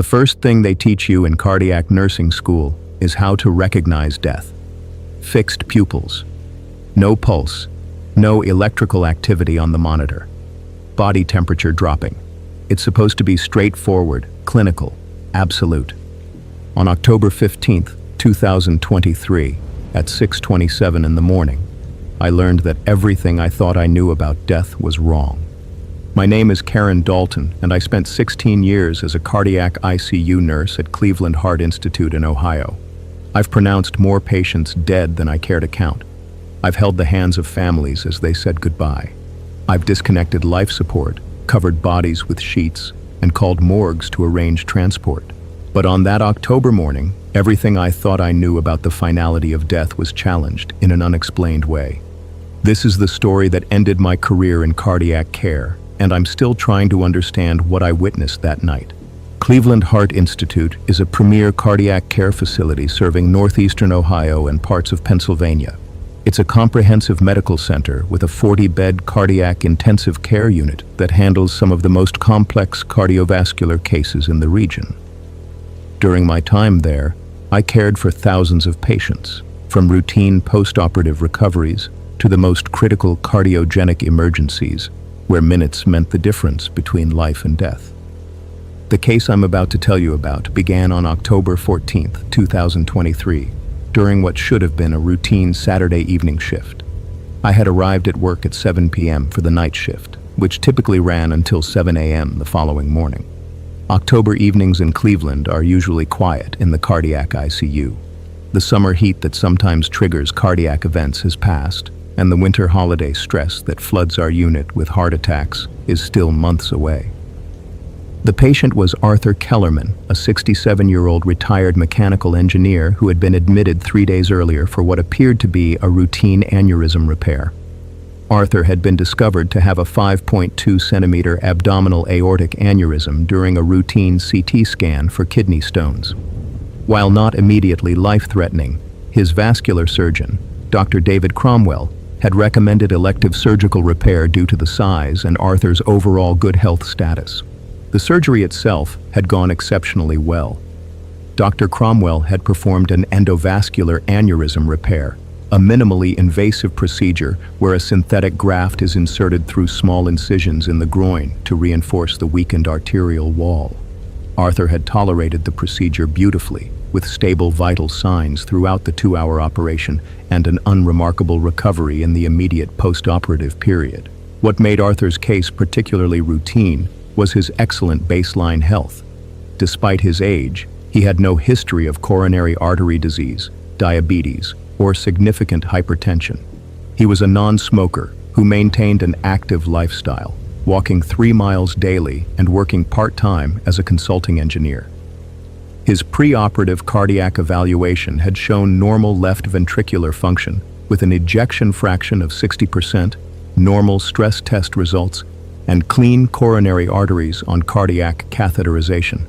The first thing they teach you in cardiac nursing school is how to recognize death. Fixed pupils. No pulse. No electrical activity on the monitor. Body temperature dropping. It's supposed to be straightforward, clinical, absolute. On October 15th, 2023, at 6:27 in the morning, I learned that everything I thought I knew about death was wrong. My name is Karen Dalton, and I spent 16 years as a cardiac ICU nurse at Cleveland Heart Institute in Ohio. I've pronounced more patients dead than I care to count. I've held the hands of families as they said goodbye. I've disconnected life support, covered bodies with sheets, and called morgues to arrange transport. But on that October morning, everything I thought I knew about the finality of death was challenged in an unexplained way. This is the story that ended my career in cardiac care, and I'm still trying to understand what I witnessed that night. Cleveland Heart Institute is a premier cardiac care facility serving northeastern Ohio and parts of Pennsylvania. It's a comprehensive medical center with a 40-bed cardiac intensive care unit that handles some of the most complex cardiovascular cases in the region. During my time there, I cared for thousands of patients, from routine post-operative recoveries to the most critical cardiogenic emergencies, where minutes meant the difference between life and death. The case I'm about to tell you about began on October 14th, 2023, during what should have been a routine Saturday evening shift. I had arrived at work at 7 p.m. for the night shift, which typically ran until 7 a.m. the following morning. October evenings in Cleveland are usually quiet in the cardiac ICU. The summer heat that sometimes triggers cardiac events has passed, and the winter holiday stress that floods our unit with heart attacks is still months away. The patient was Arthur Kellerman, a 67-year-old retired mechanical engineer who had been admitted 3 days earlier for what appeared to be a routine aneurysm repair. Arthur had been discovered to have a 5.2-centimeter abdominal aortic aneurysm during a routine CT scan for kidney stones. While not immediately life-threatening, his vascular surgeon, Dr. David Cromwell, had recommended elective surgical repair due to the size and Arthur's overall good health status. The surgery itself had gone exceptionally well. Dr. Cromwell had performed an endovascular aneurysm repair, a minimally invasive procedure where a synthetic graft is inserted through small incisions in the groin to reinforce the weakened arterial wall. Arthur had tolerated the procedure beautifully, with stable vital signs throughout the 2-hour operation and an unremarkable recovery in the immediate post-operative period. What made Arthur's case particularly routine was his excellent baseline health. Despite his age, he had no history of coronary artery disease, diabetes, or significant hypertension. He was a non-smoker who maintained an active lifestyle, walking 3 miles daily and working part-time as a consulting engineer. His pre-operative cardiac evaluation had shown normal left ventricular function with an ejection fraction of 60%, normal stress test results, and clean coronary arteries on cardiac catheterization.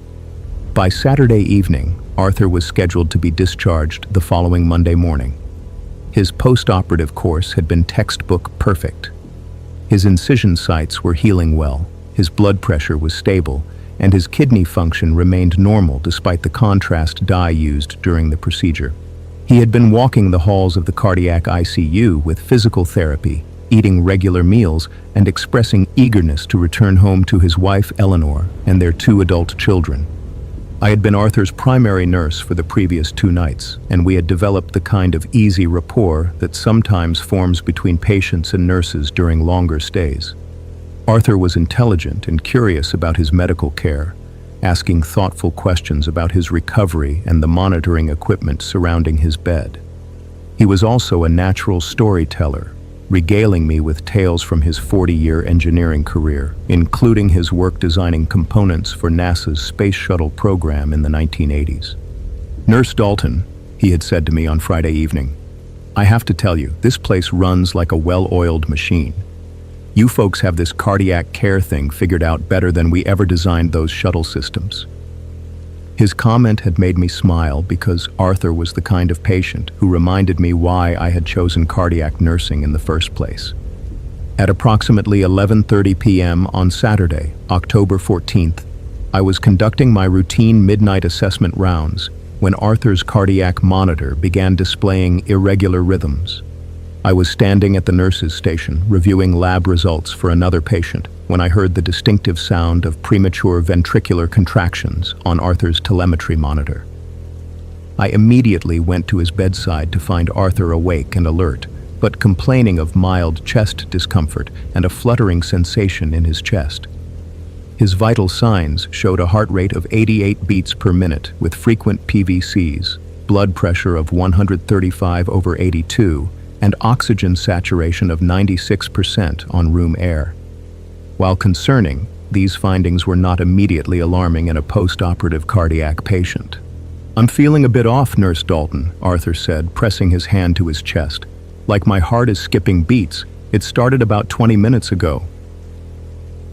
By Saturday evening, Arthur was scheduled to be discharged the following Monday morning. His post-operative course had been textbook perfect. His incision sites were healing well, his blood pressure was stable, and his kidney function remained normal despite the contrast dye used during the procedure. He had been walking the halls of the cardiac ICU with physical therapy, eating regular meals, and expressing eagerness to return home to his wife Eleanor and their 2 adult children. I had been Arthur's primary nurse for the previous 2 nights, and we had developed the kind of easy rapport that sometimes forms between patients and nurses during longer stays. Arthur was intelligent and curious about his medical care, asking thoughtful questions about his recovery and the monitoring equipment surrounding his bed. He was also a natural storyteller, regaling me with tales from his 40-year engineering career, including his work designing components for NASA's Space Shuttle program in the 1980s. "Nurse Dalton," he had said to me on Friday evening, "I have to tell you, this place runs like a well-oiled machine. You folks have this cardiac care thing figured out better than we ever designed those shuttle systems." His comment had made me smile because Arthur was the kind of patient who reminded me why I had chosen cardiac nursing in the first place. At approximately 11:30 p.m. on Saturday, October 14th, I was conducting my routine midnight assessment rounds when Arthur's cardiac monitor began displaying irregular rhythms. I was standing at the nurse's station reviewing lab results for another patient when I heard the distinctive sound of premature ventricular contractions on Arthur's telemetry monitor. I immediately went to his bedside to find Arthur awake and alert, but complaining of mild chest discomfort and a fluttering sensation in his chest. His vital signs showed a heart rate of 88 beats per minute with frequent PVCs, blood pressure of 135/82, and oxygen saturation of 96% on room air. While concerning, these findings were not immediately alarming in a post-operative cardiac patient. "I'm feeling a bit off, Nurse Dalton," Arthur said, pressing his hand to his chest. "Like my heart is skipping beats. It started about 20 minutes ago."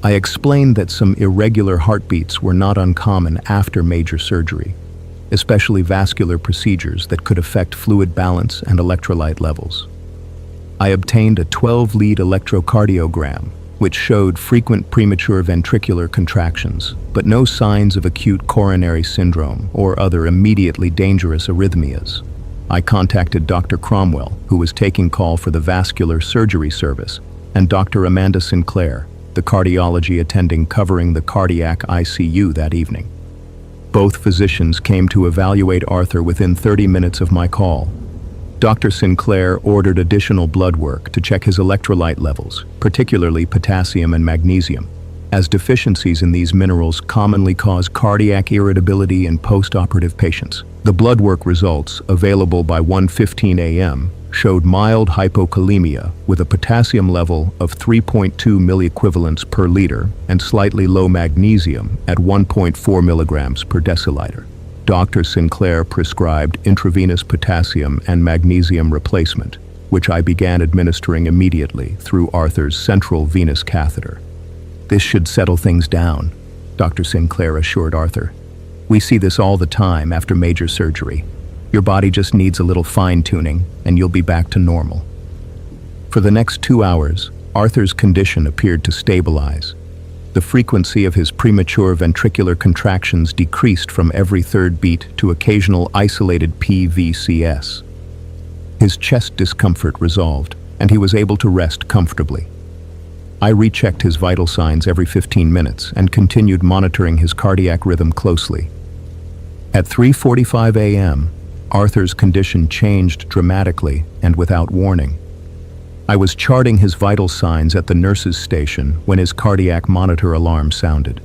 I explained that some irregular heartbeats were not uncommon after major surgery, especially vascular procedures that could affect fluid balance and electrolyte levels. I obtained a 12-lead electrocardiogram, which showed frequent premature ventricular contractions, but no signs of acute coronary syndrome or other immediately dangerous arrhythmias. I contacted Dr. Cromwell, who was taking call for the vascular surgery service, and Dr. Amanda Sinclair, the cardiology attending covering the cardiac ICU that evening. Both physicians came to evaluate Arthur within 30 minutes of my call. Dr. Sinclair ordered additional blood work to check his electrolyte levels, particularly potassium and magnesium, as deficiencies in these minerals commonly cause cardiac irritability in post-operative patients. The blood work results, available by 1:15 a.m., showed mild hypokalemia with a potassium level of 3.2 milliequivalents per liter and slightly low magnesium at 1.4 milligrams per deciliter. Dr. Sinclair prescribed intravenous potassium and magnesium replacement, which I began administering immediately through Arthur's central venous catheter. "This should settle things down," Dr. Sinclair assured Arthur. "We see this all the time after major surgery. Your body just needs a little fine-tuning, and you'll be back to normal." For the next 2 hours, Arthur's condition appeared to stabilize. The frequency of his premature ventricular contractions decreased from every third beat to occasional isolated PVCs. His chest discomfort resolved, and he was able to rest comfortably. I rechecked his vital signs every 15 minutes and continued monitoring his cardiac rhythm closely. At 3:45 a.m., Arthur's condition changed dramatically and without warning. I was charting his vital signs at the nurse's station when his cardiac monitor alarm sounded.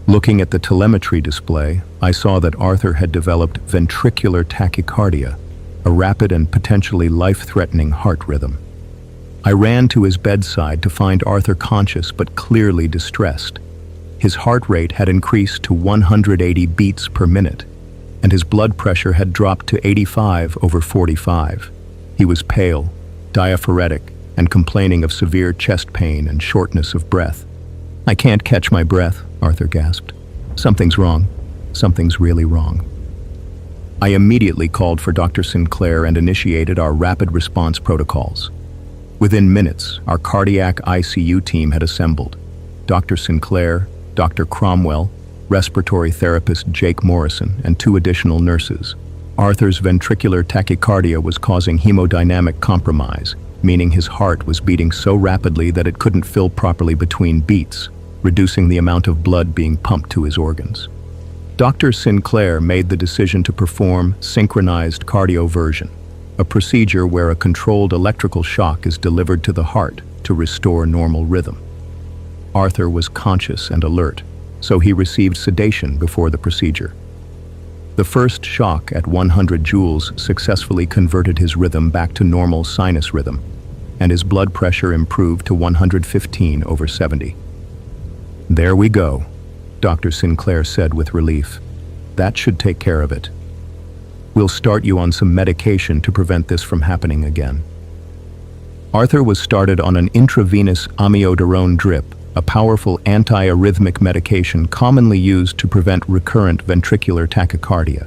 Looking at the telemetry display, I saw that Arthur had developed ventricular tachycardia, a rapid and potentially life-threatening heart rhythm. I ran to his bedside to find Arthur conscious but clearly distressed. His heart rate had increased to 180 beats per minute, and his blood pressure had dropped to 85/45. He was pale, diaphoretic, and complaining of severe chest pain and shortness of breath. "I can't catch my breath," Arthur gasped. "Something's wrong. Something's really wrong." I immediately called for Dr. Sinclair and initiated our rapid response protocols. Within minutes, our cardiac ICU team had assembled. Dr. Sinclair, Dr. Cromwell, respiratory therapist Jake Morrison, and 2 additional nurses. Arthur's ventricular tachycardia was causing hemodynamic compromise, meaning his heart was beating so rapidly that it couldn't fill properly between beats, reducing the amount of blood being pumped to his organs. Dr. Sinclair made the decision to perform synchronized cardioversion, a procedure where a controlled electrical shock is delivered to the heart to restore normal rhythm. Arthur was conscious and alert, so he received sedation before the procedure. The first shock at 100 joules successfully converted his rhythm back to normal sinus rhythm, and his blood pressure improved to 115/70. "There we go," Dr. Sinclair said with relief. "That should take care of it. We'll start you on some medication to prevent this from happening again." Arthur was started on an intravenous amiodarone drip, a powerful anti-arrhythmic medication commonly used to prevent recurrent ventricular tachycardia.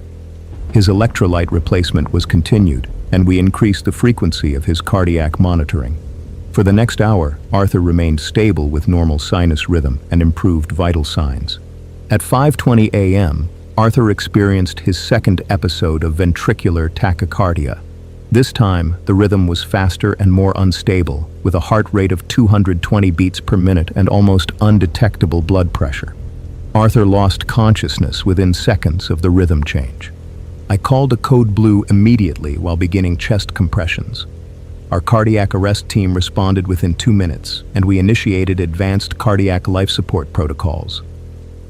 His electrolyte replacement was continued, and we increased the frequency of his cardiac monitoring. For the next hour, Arthur remained stable with normal sinus rhythm and improved vital signs. At 5:20 a.m., Arthur experienced his second episode of ventricular tachycardia. This time, the rhythm was faster and more unstable, with a heart rate of 220 beats per minute and almost undetectable blood pressure. Arthur lost consciousness within seconds of the rhythm change. I called a code blue immediately while beginning chest compressions. Our cardiac arrest team responded within 2 minutes, and we initiated advanced cardiac life support protocols.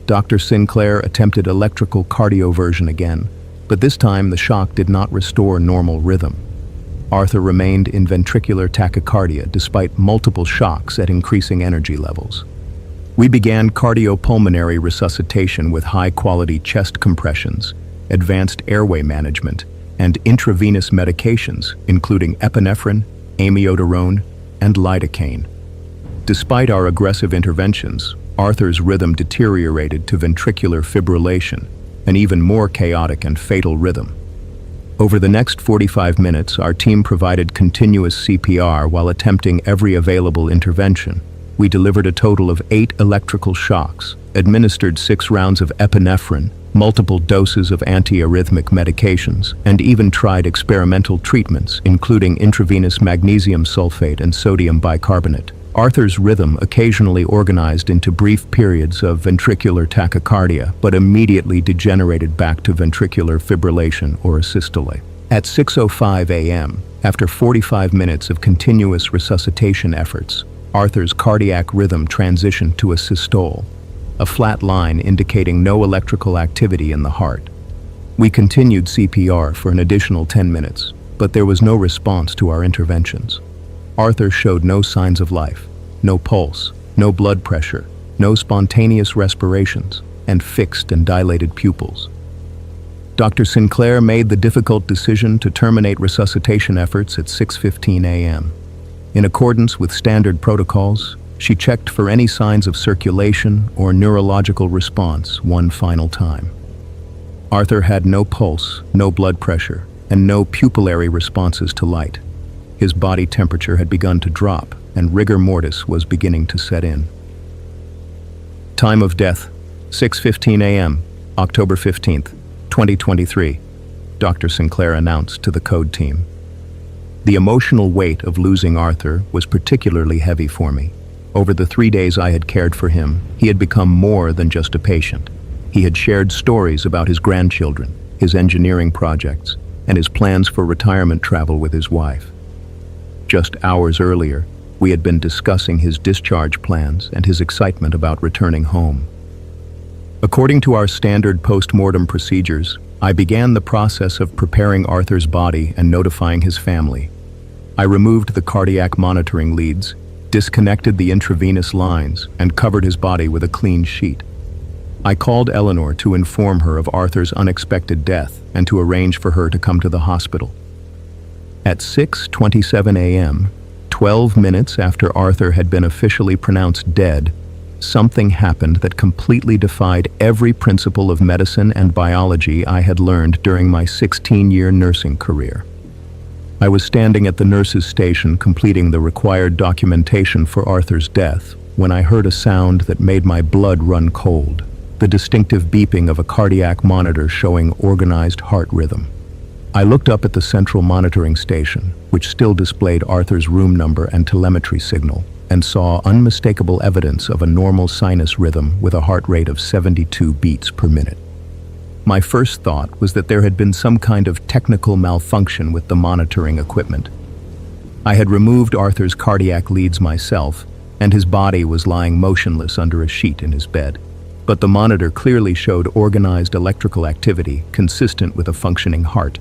Dr. Sinclair attempted electrical cardioversion again, but this time the shock did not restore normal rhythm. Arthur remained in ventricular tachycardia despite multiple shocks at increasing energy levels. We began cardiopulmonary resuscitation with high-quality chest compressions, advanced airway management, and intravenous medications, including epinephrine, amiodarone, and lidocaine. Despite our aggressive interventions, Arthur's rhythm deteriorated to ventricular fibrillation, an even more chaotic and fatal rhythm. Over the next 45 minutes, our team provided continuous CPR while attempting every available intervention. We delivered a total of 8 electrical shocks, administered 6 rounds of epinephrine, multiple doses of antiarrhythmic medications, and even tried experimental treatments, including intravenous magnesium sulfate and sodium bicarbonate. Arthur's rhythm occasionally organized into brief periods of ventricular tachycardia, but immediately degenerated back to ventricular fibrillation or asystole. At 6:05 a.m., after 45 minutes of continuous resuscitation efforts, Arthur's cardiac rhythm transitioned to a systole, a flat line indicating no electrical activity in the heart. We continued CPR for an additional 10 minutes, but there was no response to our interventions. Arthur showed no signs of life, no pulse, no blood pressure, no spontaneous respirations, and fixed and dilated pupils. Dr. Sinclair made the difficult decision to terminate resuscitation efforts at 6:15 a.m. In accordance with standard protocols, she checked for any signs of circulation or neurological response one final time. Arthur had no pulse, no blood pressure, and no pupillary responses to light. His body temperature had begun to drop, and rigor mortis was beginning to set in. Time of death, 6:15 a.m., October 15th, 2023, Dr. Sinclair announced to the code team. The emotional weight of losing Arthur was particularly heavy for me. Over the 3 days I had cared for him, he had become more than just a patient. He had shared stories about his grandchildren, his engineering projects, and his plans for retirement travel with his wife. Just hours earlier, we had been discussing his discharge plans and his excitement about returning home. According to our standard post-mortem procedures, I began the process of preparing Arthur's body and notifying his family. I removed the cardiac monitoring leads, disconnected the intravenous lines, and covered his body with a clean sheet. I called Eleanor to inform her of Arthur's unexpected death and to arrange for her to come to the hospital. At 6:27 a.m., 12 minutes after Arthur had been officially pronounced dead, something happened that completely defied every principle of medicine and biology I had learned during my 16-year nursing career. I was standing at the nurse's station completing the required documentation for Arthur's death when I heard a sound that made my blood run cold, the distinctive beeping of a cardiac monitor showing organized heart rhythm. I looked up at the central monitoring station, which still displayed Arthur's room number and telemetry signal, and saw unmistakable evidence of a normal sinus rhythm with a heart rate of 72 beats per minute. My first thought was that there had been some kind of technical malfunction with the monitoring equipment. I had removed Arthur's cardiac leads myself, and his body was lying motionless under a sheet in his bed. But the monitor clearly showed organized electrical activity consistent with a functioning heart.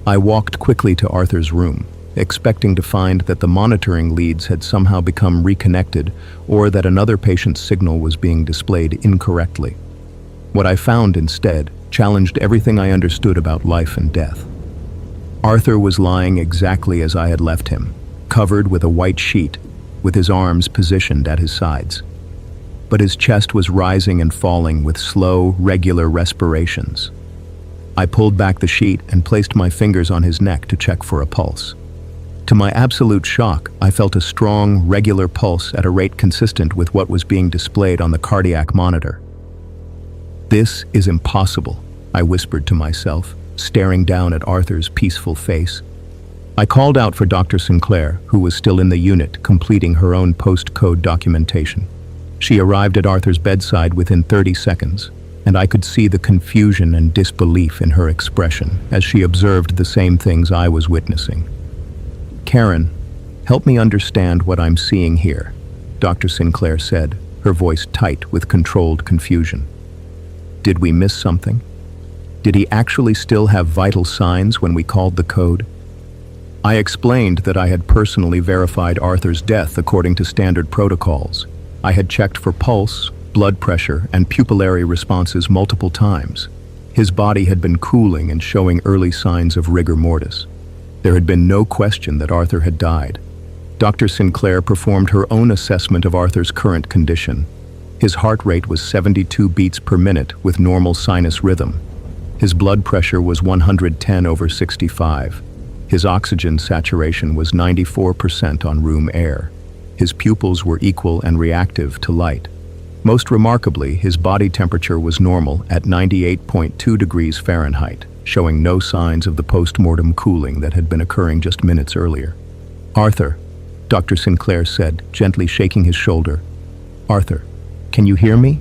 I walked quickly to Arthur's room, expecting to find that the monitoring leads had somehow become reconnected or that another patient's signal was being displayed incorrectly. What I found instead challenged everything I understood about life and death. Arthur was lying exactly as I had left him, covered with a white sheet, with his arms positioned at his sides. But his chest was rising and falling with slow, regular respirations. I pulled back the sheet and placed my fingers on his neck to check for a pulse. To my absolute shock, I felt a strong, regular pulse at a rate consistent with what was being displayed on the cardiac monitor. "This is impossible," I whispered to myself, staring down at Arthur's peaceful face. I called out for Dr. Sinclair, who was still in the unit completing her own post-code documentation. She arrived at Arthur's bedside within 30 seconds, and I could see the confusion and disbelief in her expression as she observed the same things I was witnessing. "Karen, help me understand what I'm seeing here," Dr. Sinclair said, her voice tight with controlled confusion. "Did we miss something? Did he actually still have vital signs when we called the code?" I explained that I had personally verified Arthur's death according to standard protocols. I had checked for pulse, blood pressure, and pupillary responses multiple times. His body had been cooling and showing early signs of rigor mortis. There had been no question that Arthur had died. Dr. Sinclair performed her own assessment of Arthur's current condition. His heart rate was 72 beats per minute with normal sinus rhythm. His blood pressure was 110/65. His oxygen saturation was 94% on room air. His pupils were equal and reactive to light. Most remarkably, his body temperature was normal at 98.2 degrees Fahrenheit, showing no signs of the post-mortem cooling that had been occurring just minutes earlier. "Arthur," Dr. Sinclair said, gently shaking his shoulder. "Arthur, can you hear me?"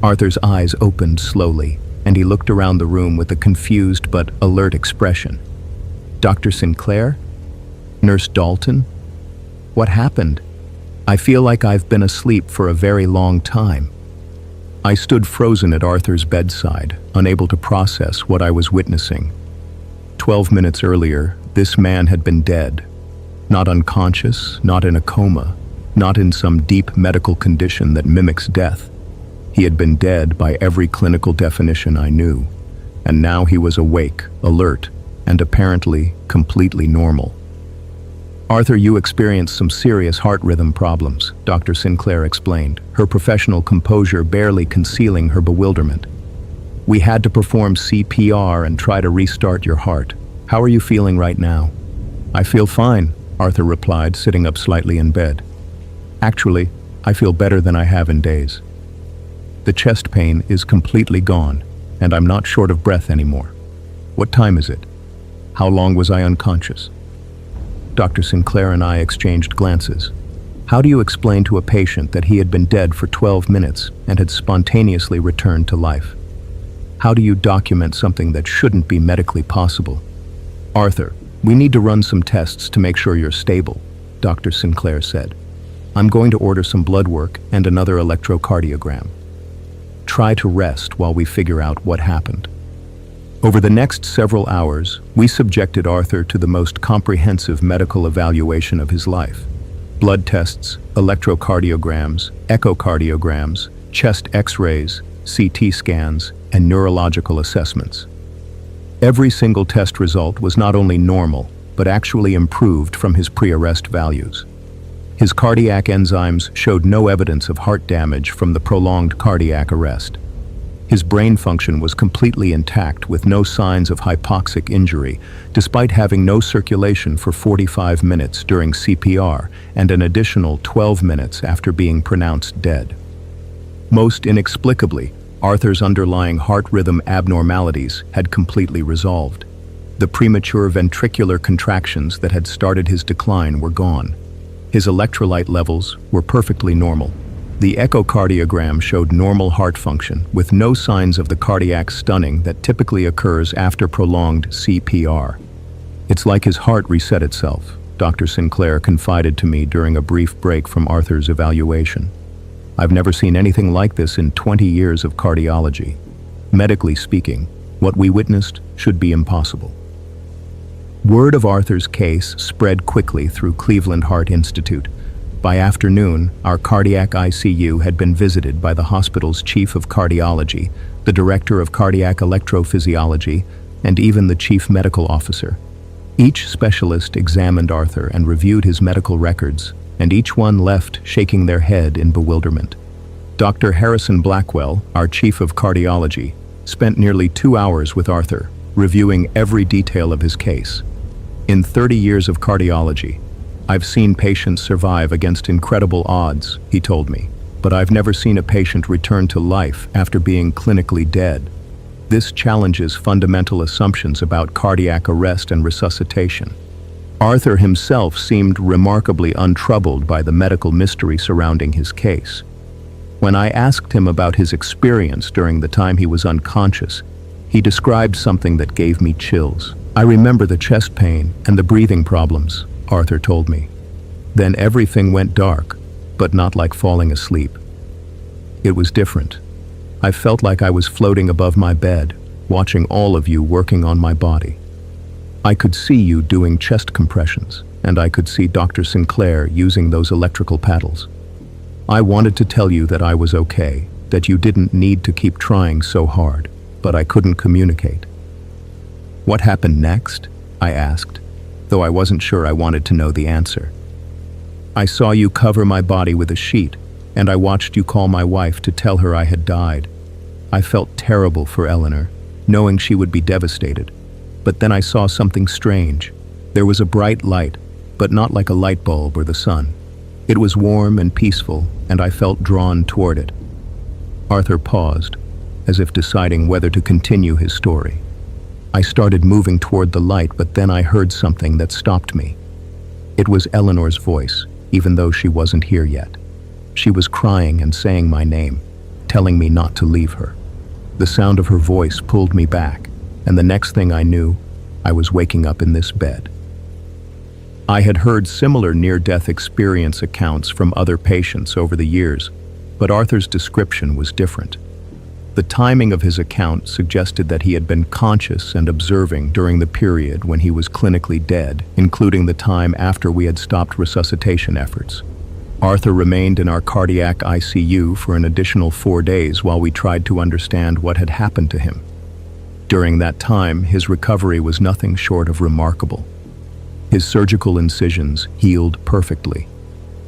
Arthur's eyes opened slowly, and he looked around the room with a confused but alert expression. "Dr. Sinclair? Nurse Dalton? What happened? I feel like I've been asleep for a very long time." I stood frozen at Arthur's bedside, unable to process what I was witnessing. 12 minutes earlier, this man had been dead. Not unconscious, not in a coma, not in some deep medical condition that mimics death. He had been dead by every clinical definition I knew, and now he was awake, alert, and apparently completely normal. "Arthur, you experienced some serious heart rhythm problems," Dr. Sinclair explained, her professional composure barely concealing her bewilderment. "We had to perform CPR and try to restart your heart. How are you feeling right now?" "I feel fine," Arthur replied, sitting up slightly in bed. "Actually, I feel better than I have in days. The chest pain is completely gone, and I'm not short of breath anymore. What time is it? How long was I unconscious?" Dr. Sinclair and I exchanged glances. How do you explain to a patient that he had been dead for 12 minutes and had spontaneously returned to life? How do you document something that shouldn't be medically possible? "Arthur, we need to run some tests to make sure you're stable," Dr. Sinclair said. "I'm going to order some blood work and another electrocardiogram. Try to rest while we figure out what happened." Over the next several hours, we subjected Arthur to the most comprehensive medical evaluation of his life. Blood tests, electrocardiograms, echocardiograms, chest x-rays, CT scans, and neurological assessments. Every single test result was not only normal, but actually improved from his pre-arrest values. His cardiac enzymes showed no evidence of heart damage from the prolonged cardiac arrest. His brain function was completely intact with no signs of hypoxic injury, despite having no circulation for 45 minutes during CPR and an additional 12 minutes after being pronounced dead. Most inexplicably, Arthur's underlying heart rhythm abnormalities had completely resolved. The premature ventricular contractions that had started his decline were gone. His electrolyte levels were perfectly normal. The echocardiogram showed normal heart function, with no signs of the cardiac stunning that typically occurs after prolonged CPR. "It's like his heart reset itself," Dr. Sinclair confided to me during a brief break from Arthur's evaluation. "I've never seen anything like this in 20 years of cardiology. Medically speaking, what we witnessed should be impossible." Word of Arthur's case spread quickly through Cleveland Heart Institute. By afternoon, our cardiac ICU had been visited by the hospital's chief of cardiology, the director of cardiac electrophysiology, and even the chief medical officer. Each specialist examined Arthur and reviewed his medical records, and each one left shaking their head in bewilderment. Dr. Harrison Blackwell, our chief of cardiology, spent nearly 2 hours with Arthur, reviewing every detail of his case. "In 30 years of cardiology, I've seen patients survive against incredible odds," he told me. but I've never seen a patient return to life after being clinically dead. This challenges fundamental assumptions about cardiac arrest and resuscitation. Arthur himself seemed remarkably untroubled by the medical mystery surrounding his case. When I asked him about his experience during the time he was unconscious, he described something that gave me chills. "I remember the chest pain and the breathing problems," Arthur told me. "Then everything went dark, but not like falling asleep. It was different. I felt like I was floating above my bed, watching all of you working on my body. I could see you doing chest compressions, and I could see Dr. Sinclair using those electrical paddles. I wanted to tell you that I was okay, that you didn't need to keep trying so hard, but I couldn't communicate." "What happened next?" I asked, though I wasn't sure I wanted to know the answer. "I saw you cover my body with a sheet, and I watched you call my wife to tell her I had died. I felt terrible for Eleanor, knowing she would be devastated. But then I saw something strange. There was a bright light, but not like a light bulb or the sun. It was warm and peaceful, and I felt drawn toward it." Arthur paused, as if deciding whether to continue his story. I started moving toward the light, but then I heard something that stopped me. It was Eleanor's voice, even though she wasn't here yet. She was crying and saying my name, telling me not to leave her. The sound of her voice pulled me back, and the next thing I knew, I was waking up in this bed. I had heard similar near-death experience accounts from other patients over the years, but Arthur's description was different. The timing of his account suggested that he had been conscious and observing during the period when he was clinically dead, including the time after we had stopped resuscitation efforts. Arthur remained in our cardiac ICU for an additional 4 days while we tried to understand what had happened to him. During that time, his recovery was nothing short of remarkable. His surgical incisions healed perfectly.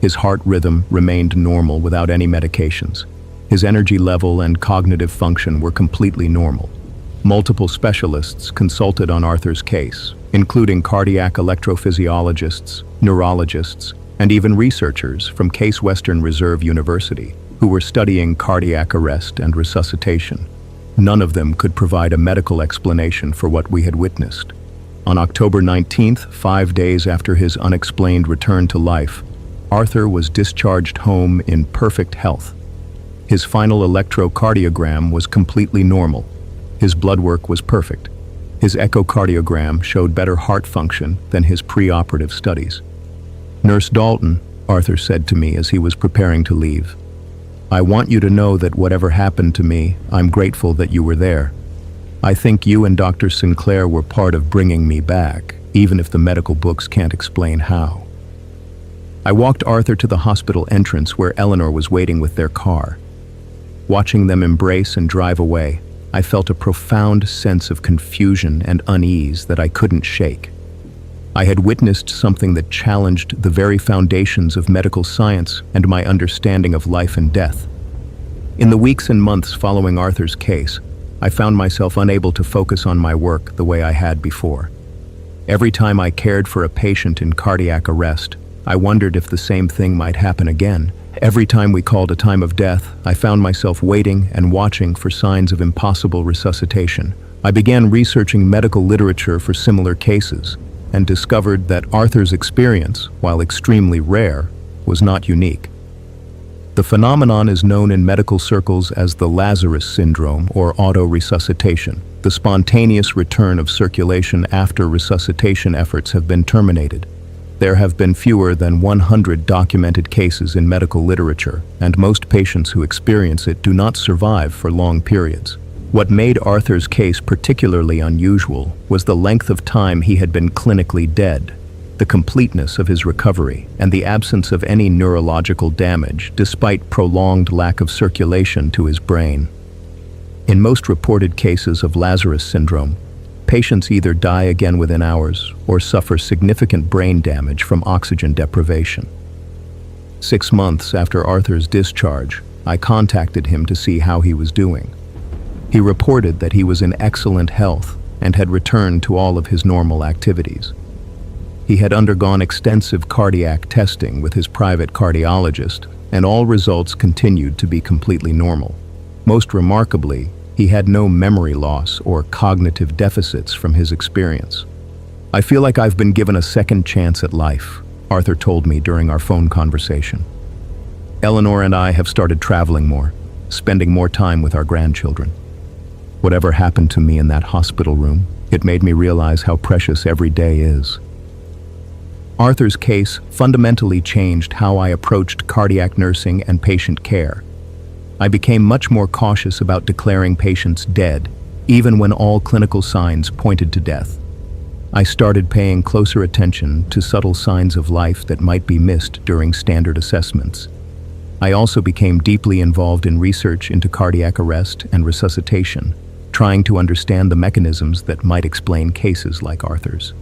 His heart rhythm remained normal without any medications. His energy level and cognitive function were completely normal. Multiple specialists consulted on Arthur's case, including cardiac electrophysiologists, neurologists, and even researchers from Case Western Reserve University, who were studying cardiac arrest and resuscitation. None of them could provide a medical explanation for what we had witnessed. On October 19th, 5 days after his unexplained return to life, Arthur was discharged home in perfect health. His final electrocardiogram was completely normal. His blood work was perfect. His echocardiogram showed better heart function than his preoperative studies. "Nurse Dalton," Arthur said to me as he was preparing to leave, "I want you to know that whatever happened to me, I'm grateful that you were there. I think you and Dr. Sinclair were part of bringing me back, even if the medical books can't explain how." I walked Arthur to the hospital entrance where Eleanor was waiting with their car. Watching them embrace and drive away, I felt a profound sense of confusion and unease that I couldn't shake. I had witnessed something that challenged the very foundations of medical science and my understanding of life and death. In the weeks and months following Arthur's case, I found myself unable to focus on my work the way I had before. Every time I cared for a patient in cardiac arrest, I wondered if the same thing might happen again. Every time we called a time of death, I found myself waiting and watching for signs of impossible resuscitation. I began researching medical literature for similar cases and discovered that Arthur's experience, while extremely rare, was not unique. The phenomenon is known in medical circles as the Lazarus syndrome or autoresuscitation, the spontaneous return of circulation after resuscitation efforts have been terminated. There have been fewer than 100 documented cases in medical literature, and most patients who experience it do not survive for long periods. What made Arthur's case particularly unusual was the length of time he had been clinically dead, the completeness of his recovery, and the absence of any neurological damage despite prolonged lack of circulation to his brain. In most reported cases of Lazarus syndrome, patients either die again within hours or suffer significant brain damage from oxygen deprivation. 6 months after Arthur's discharge, I contacted him to see how he was doing. He reported that he was in excellent health and had returned to all of his normal activities. He had undergone extensive cardiac testing with his private cardiologist and all results continued to be completely normal. Most remarkably, he had no memory loss or cognitive deficits from his experience. "I feel like I've been given a second chance at life," Arthur told me during our phone conversation. "Eleanor and I have started traveling more, spending more time with our grandchildren. Whatever happened to me in that hospital room, it made me realize how precious every day is." Arthur's case fundamentally changed how I approached cardiac nursing and patient care. I became much more cautious about declaring patients dead, even when all clinical signs pointed to death. I started paying closer attention to subtle signs of life that might be missed during standard assessments. I also became deeply involved in research into cardiac arrest and resuscitation, trying to understand the mechanisms that might explain cases like Arthur's.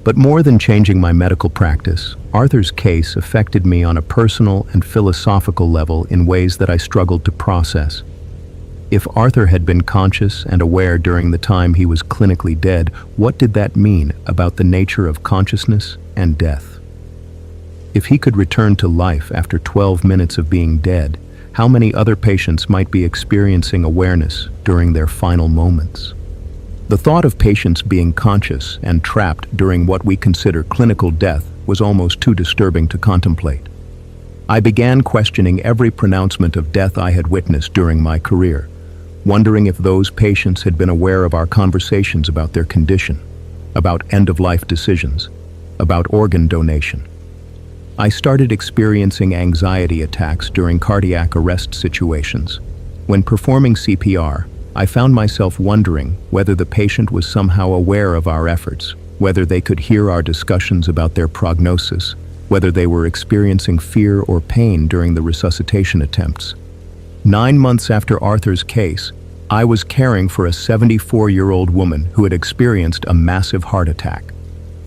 But more than changing my medical practice, Arthur's case affected me on a personal and philosophical level in ways that I struggled to process. If Arthur had been conscious and aware during the time he was clinically dead, what did that mean about the nature of consciousness and death? If he could return to life after 12 minutes of being dead, how many other patients might be experiencing awareness during their final moments? The thought of patients being conscious and trapped during what we consider clinical death was almost too disturbing to contemplate. I began questioning every pronouncement of death I had witnessed during my career, wondering if those patients had been aware of our conversations about their condition, about end-of-life decisions, about organ donation. I started experiencing anxiety attacks during cardiac arrest situations. When performing CPR, I found myself wondering whether the patient was somehow aware of our efforts, whether they could hear our discussions about their prognosis, whether they were experiencing fear or pain during the resuscitation attempts. 9 months after Arthur's case, I was caring for a 74-year-old woman who had experienced a massive heart attack.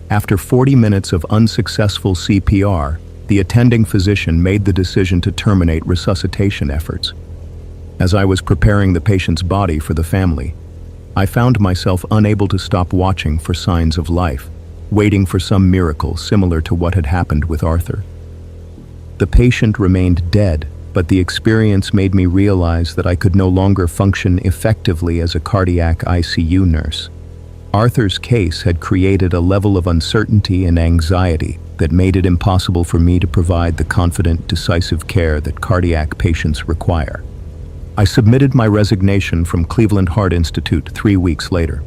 After 40 minutes of unsuccessful CPR, the attending physician made the decision to terminate resuscitation efforts. As I was preparing the patient's body for the family, I found myself unable to stop watching for signs of life, waiting for some miracle similar to what had happened with Arthur. The patient remained dead, but the experience made me realize that I could no longer function effectively as a cardiac ICU nurse. Arthur's case had created a level of uncertainty and anxiety that made it impossible for me to provide the confident, decisive care that cardiac patients require. I submitted my resignation from Cleveland Heart Institute 3 weeks later.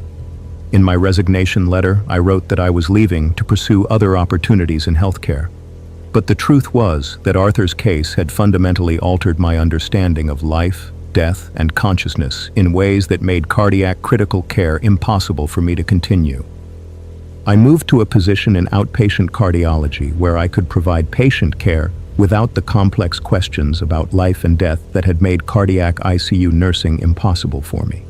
In my resignation letter, I wrote that I was leaving to pursue other opportunities in healthcare. But the truth was that Arthur's case had fundamentally altered my understanding of life, death, and consciousness in ways that made cardiac critical care impossible for me to continue. I moved to a position in outpatient cardiology where I could provide patient care without the complex questions about life and death that had made cardiac ICU nursing impossible for me.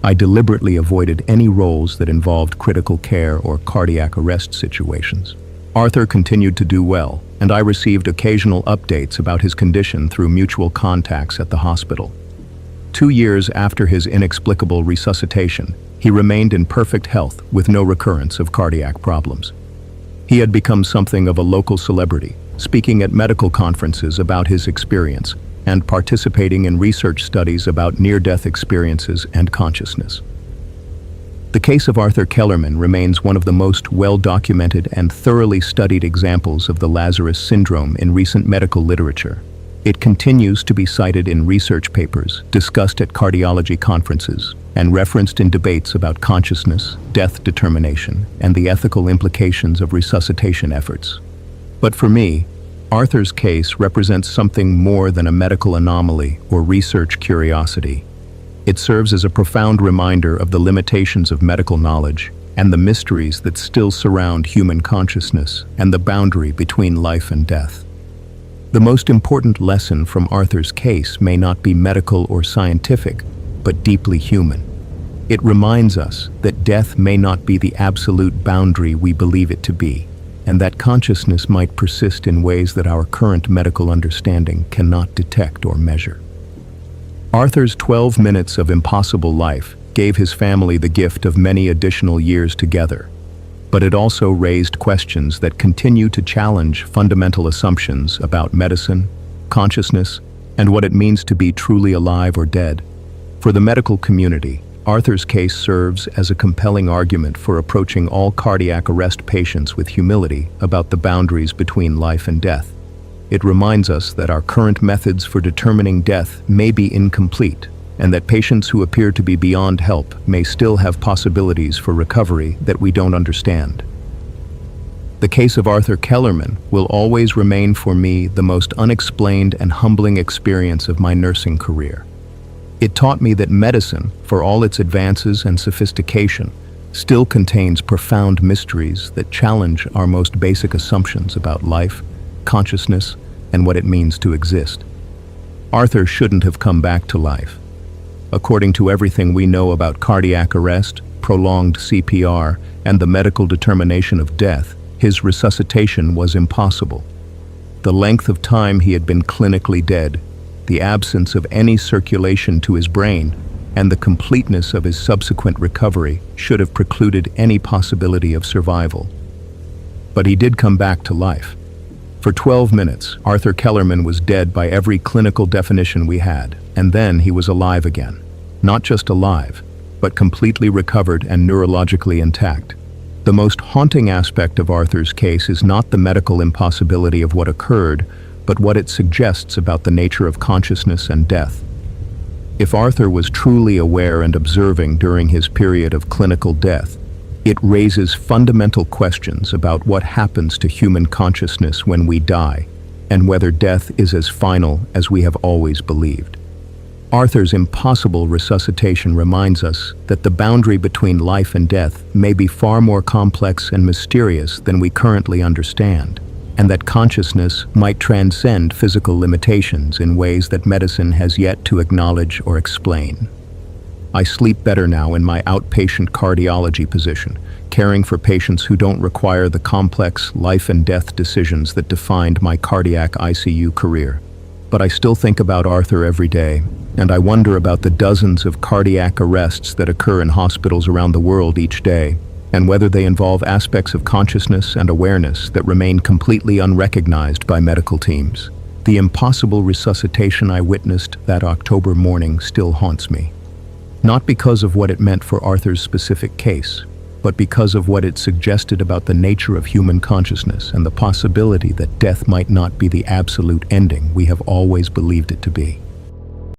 I deliberately avoided any roles that involved critical care or cardiac arrest situations. Arthur continued to do well, and I received occasional updates about his condition through mutual contacts at the hospital. 2 years after his inexplicable resuscitation, he remained in perfect health with no recurrence of cardiac problems. He had become something of a local celebrity, speaking at medical conferences about his experience and participating in research studies about near-death experiences and consciousness. The case of Arthur Kellerman remains one of the most well-documented and thoroughly studied examples of the Lazarus syndrome in recent medical literature. It continues to be cited in research papers, discussed at cardiology conferences, and referenced in debates about consciousness, death determination, and the ethical implications of resuscitation efforts. But for me, Arthur's case represents something more than a medical anomaly or research curiosity. It serves as a profound reminder of the limitations of medical knowledge and the mysteries that still surround human consciousness and the boundary between life and death. The most important lesson from Arthur's case may not be medical or scientific, but deeply human. It reminds us that death may not be the absolute boundary we believe it to be, and that consciousness might persist in ways that our current medical understanding cannot detect or measure. Arthur's 12 minutes of impossible life gave his family the gift of many additional years together, but it also raised questions that continue to challenge fundamental assumptions about medicine, consciousness, and what it means to be truly alive or dead. For the medical community, Arthur's case serves as a compelling argument for approaching all cardiac arrest patients with humility about the boundaries between life and death. It reminds us that our current methods for determining death may be incomplete, and that patients who appear to be beyond help may still have possibilities for recovery that we don't understand. The case of Arthur Kellerman will always remain for me the most unexplained and humbling experience of my nursing career. It taught me that medicine, for all its advances and sophistication, still contains profound mysteries that challenge our most basic assumptions about life, consciousness, and what it means to exist. Arthur shouldn't have come back to life. According to everything we know about cardiac arrest, prolonged CPR, and the medical determination of death, his resuscitation was impossible. The length of time he had been clinically dead, the absence of any circulation to his brain, and the completeness of his subsequent recovery should have precluded any possibility of survival. But he did come back to life. For 12 minutes, Arthur Kellerman was dead by every clinical definition we had, and then he was alive again. Not just alive, but completely recovered and neurologically intact. The most haunting aspect of Arthur's case is not the medical impossibility of what occurred, but what it suggests about the nature of consciousness and death. If Arthur was truly aware and observing during his period of clinical death, it raises fundamental questions about what happens to human consciousness when we die, and whether death is as final as we have always believed. Arthur's impossible resuscitation reminds us that the boundary between life and death may be far more complex and mysterious than we currently understand, and that consciousness might transcend physical limitations in ways that medicine has yet to acknowledge or explain. I sleep better now in my outpatient cardiology position, caring for patients who don't require the complex life and death decisions that defined my cardiac ICU career. But I still think about Arthur every day, and I wonder about the dozens of cardiac arrests that occur in hospitals around the world each day, and whether they involve aspects of consciousness and awareness that remain completely unrecognized by medical teams. The impossible resuscitation I witnessed that October morning still haunts me. Not because of what it meant for Arthur's specific case, but because of what it suggested about the nature of human consciousness and the possibility that death might not be the absolute ending we have always believed it to be.